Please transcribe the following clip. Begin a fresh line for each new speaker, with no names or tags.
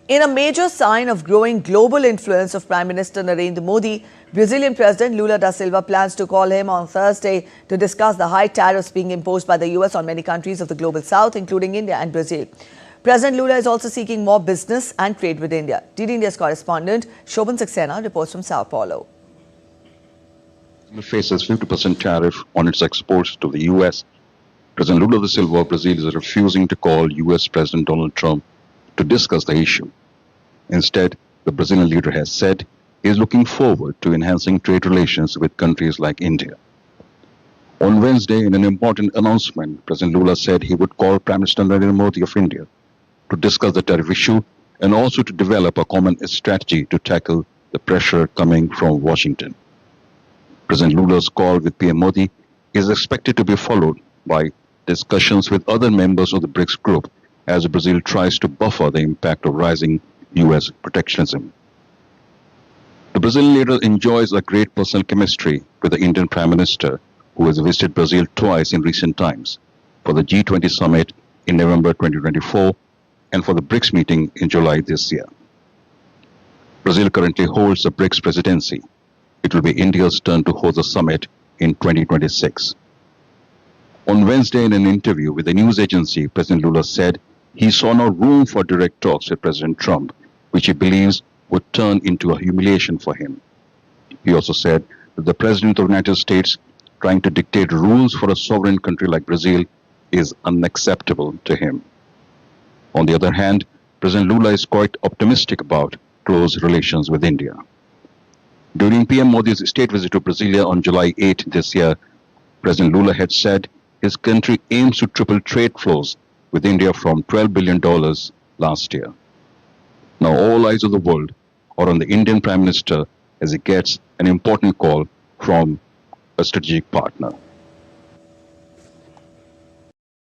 In a major sign of growing global influence of Prime Minister Narendra Modi, Brazilian President Lula da Silva plans to call him on Thursday to discuss the high tariffs being imposed by the US on many countries of the global south, including India and Brazil. President Lula is also seeking more business and trade with India. DD India's correspondent Shobhan Saxena reports from Sao Paulo.
Faces 50% tariff on its exports to the US. President Lula da Silva of Brazil is refusing to call US President Donald Trump to discuss the issue. Instead, the Brazilian leader has said he is looking forward to enhancing trade relations with countries like India. On Wednesday, in an important announcement, President Lula said he would call Prime Minister Narendra Modi of India to discuss the tariff issue and also to develop a common strategy to tackle the pressure coming from Washington. President Lula's call with PM Modi is expected to be followed by discussions with other members of the BRICS group as Brazil tries to buffer the impact of rising US protectionism. The Brazilian leader enjoys a great personal chemistry with the Indian Prime Minister, who has visited Brazil twice in recent times, for the G20 summit in November 2024 and for the BRICS meeting in July this year. Brazil currently holds the BRICS presidency. It will be India's turn to host the summit in 2026. On Wednesday, in an interview with a news agency, President Lula said he saw no room for direct talks with President Trump, which he believes would turn into a humiliation for him. He also said that the President of the United States trying to dictate rules for a sovereign country like Brazil is unacceptable to him. On the other hand, President Lula is quite optimistic about close relations with India. During PM Modi's state visit to Brasilia on July 8 this year, President Lula had said his country aims to triple trade flows with India from $12 billion last year. Now all eyes of the world are on the Indian Prime Minister as he gets an important call from a strategic partner.